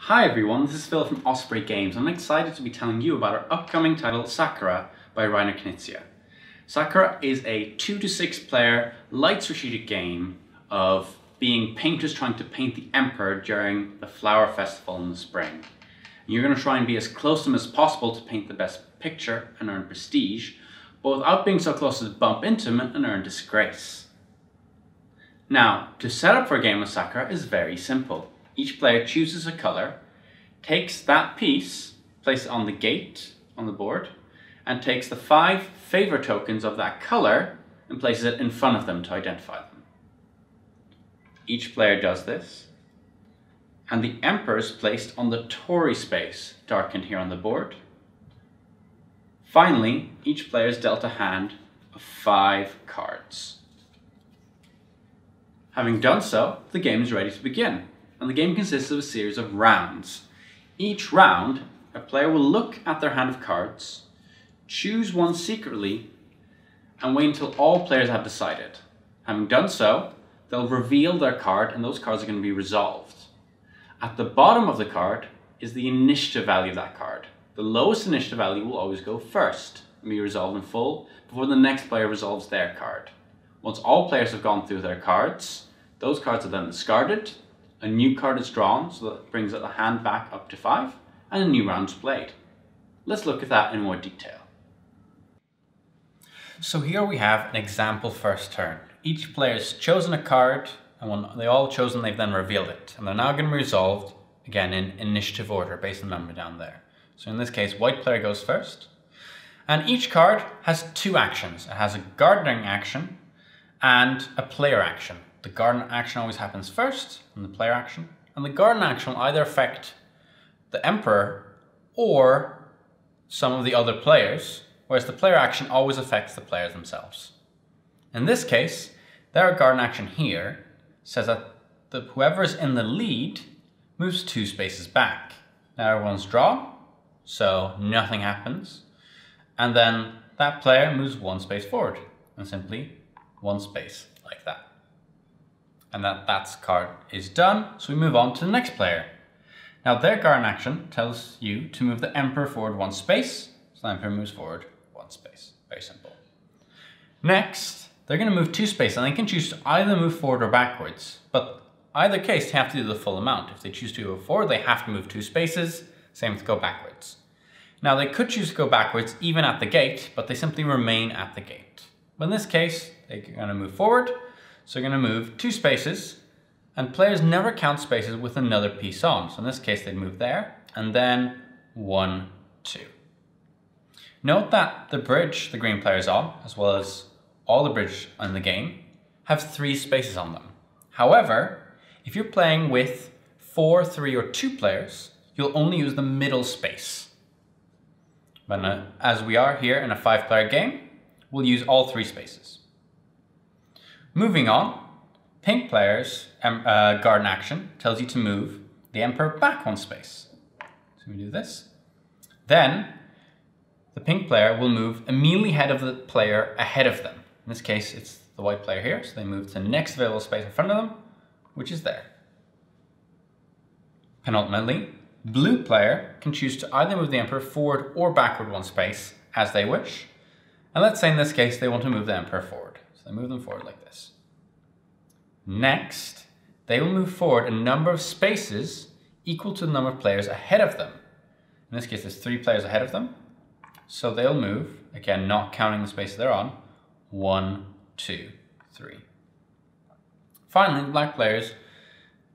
Hi everyone, this is Filip from Osprey Games. I'm excited to be telling you about our upcoming title, Sakura by Reiner Knizia. Sakura is a 2 to 6 player light strategic game of being painters trying to paint the Emperor during the flower festival in the spring. You're going to try and be as close to him as possible to paint the best picture and earn prestige, but without being so close as to bump into him and earn disgrace. Now, to set up for a game with Sakura is very simple. Each player chooses a color, takes that piece, places it on the gate on the board, and takes the 5 favor tokens of that color and places it in front of them to identify them. Each player does this, and the Emperor is placed on the Tory space, darkened here on the board. Finally, each player is dealt a hand of 5 cards. Having done so, the game is ready to begin. And the game consists of a series of rounds. Each round, a player will look at their hand of cards, choose one secretly, and wait until all players have decided. Having done so, they'll reveal their card and those cards are going to be resolved. At the bottom of the card is the initiative value of that card. The lowest initiative value will always go first and be resolved in full before the next player resolves their card. Once all players have gone through their cards, those cards are then discarded. A new card is drawn, so that brings the hand back up to 5, and a new round is played. Let's look at that in more detail. So here we have an example first turn. Each player has chosen a card, and when they all chosen, they've then revealed it. And they're now going to be resolved, again, in initiative order, based on the number down there. So in this case, white player goes first. And each card has 2 actions. It has a gardening action and a player action. The garden action always happens first, and the player action. And the garden action will either affect the Emperor or some of the other players, whereas the player action always affects the players themselves. In this case, their garden action here says that whoever is in the lead moves 2 spaces back. Now everyone's drawn, so nothing happens. And then that player moves 1 space forward, and simply 1 space like that. And that card is done, so we move on to the next player. Now their garden action tells you to move the Emperor forward 1 space, so the Emperor moves forward 1 space. Very simple. Next, they're going to move 2 spaces, and they can choose to either move forward or backwards, but either case they have to do the full amount. If they choose to go forward, they have to move 2 spaces, same with go backwards. Now they could choose to go backwards even at the gate, but they simply remain at the gate. But in this case, they're going to move forward, so we're going to move 2 spaces, and players never count spaces with another piece on. So in this case, they'd move there, and then 1, 2. Note that the bridge the green player is on, as well as all the bridge in the game, have 3 spaces on them. However, if you're playing with 4, 3, or 2 players, you'll only use the middle space. But as we are here in a 5-player game, we'll use all 3 spaces. Moving on, pink player's garden action tells you to move the Emperor back 1 space. So we do this. Then the pink player will move immediately ahead of the player ahead of them. In this case, it's the white player here, so they move to the next available space in front of them, which is there. Penultimately, blue player can choose to either move the Emperor forward or backward 1 space as they wish. And let's say in this case they want to move the Emperor forward. So they move them forward like this. Next, they will move forward a number of spaces equal to the number of players ahead of them. In this case, there's 3 players ahead of them. So they'll move, again, not counting the spaces they're on, 1, 2, 3. Finally, the black player's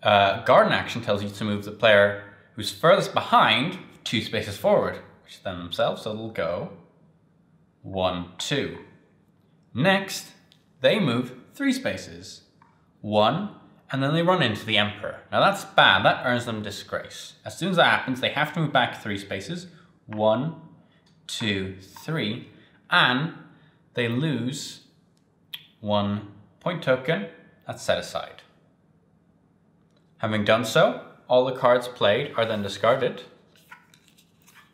garden action tells you to move the player who's furthest behind 2 spaces forward, which is them themselves, so they'll go 1, 2. Next, they move 3 spaces. 1, and then they run into the Emperor. Now that's bad, that earns them disgrace. As soon as that happens, they have to move back 3 spaces. 1, 2, 3, and they lose 1 point token that's set aside. Having done so, all the cards played are then discarded.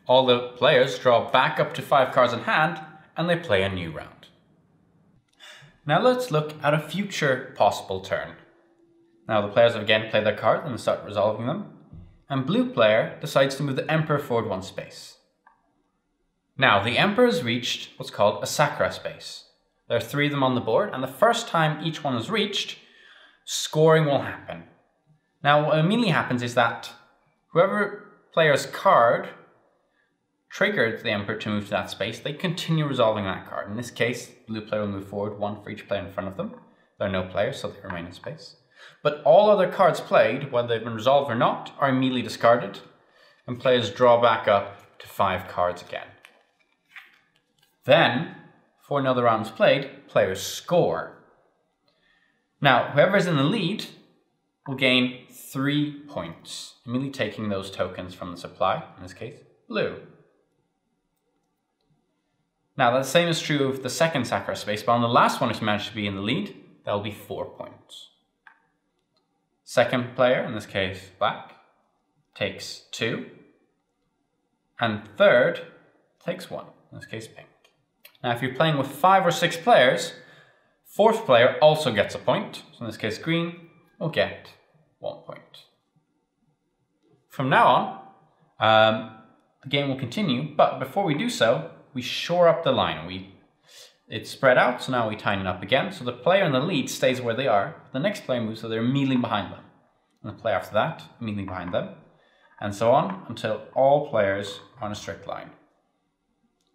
All the players draw back up to 5 cards in hand, and they play a new round. Now let's look at a future possible turn. Now the players have again played their cards and start resolving them. and blue player decides to move the Emperor forward 1 space. Now, the Emperor has reached what's called a Sakura space. There are 3 of them on the board, and the first time each one is reached, scoring will happen. Now, what immediately happens is that whoever player's card triggered the Emperor to move to that space, they continue resolving that card. In this case, blue player will move forward 1 for each player in front of them. There are no players, so they remain in space. But all other cards played, whether they've been resolved or not, are immediately discarded, and players draw back up to 5 cards again. Then, before another round is played, players score. Now, whoever is in the lead will gain 3 points, immediately taking those tokens from the supply, in this case, blue. Now, the same is true of the second Sakura space, but on the last one, if you manage to be in the lead, that will be 4 points. Second player, in this case black, takes 2, and third takes 1, in this case pink. Now if you're playing with 5 or 6 players, fourth player also gets a point, so in this case green will get 1 point. From now on, the game will continue, but before we do so, we shore up the line. It's spread out, so now we tighten it up again. So the player in the lead stays where they are. The next player moves, so they're immediately behind them. And the player after that, immediately behind them. And so on until all players are on a strict line.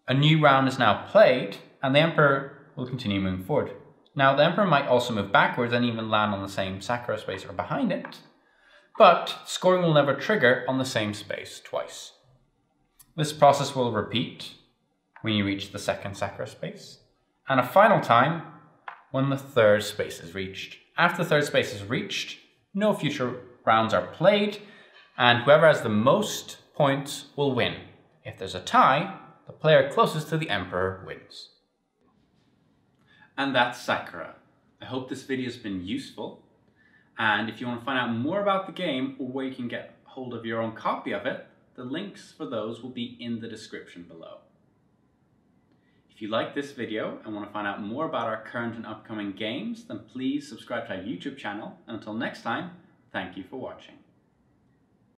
A new round is now played, and the Emperor will continue moving forward. Now, the Emperor might also move backwards and even land on the same Sakura space or behind it, but scoring will never trigger on the same space twice. This process will repeat when you reach the second Sakura space, and a final time when the third space is reached. After the third space is reached, no future rounds are played, and whoever has the most points will win. If there's a tie, the player closest to the Emperor wins. And that's Sakura. I hope this video has been useful, and if you want to find out more about the game or where you can get hold of your own copy of it, the links for those will be in the description below. If you like this video and want to find out more about our current and upcoming games, then please subscribe to our YouTube channel. And until next time, thank you for watching.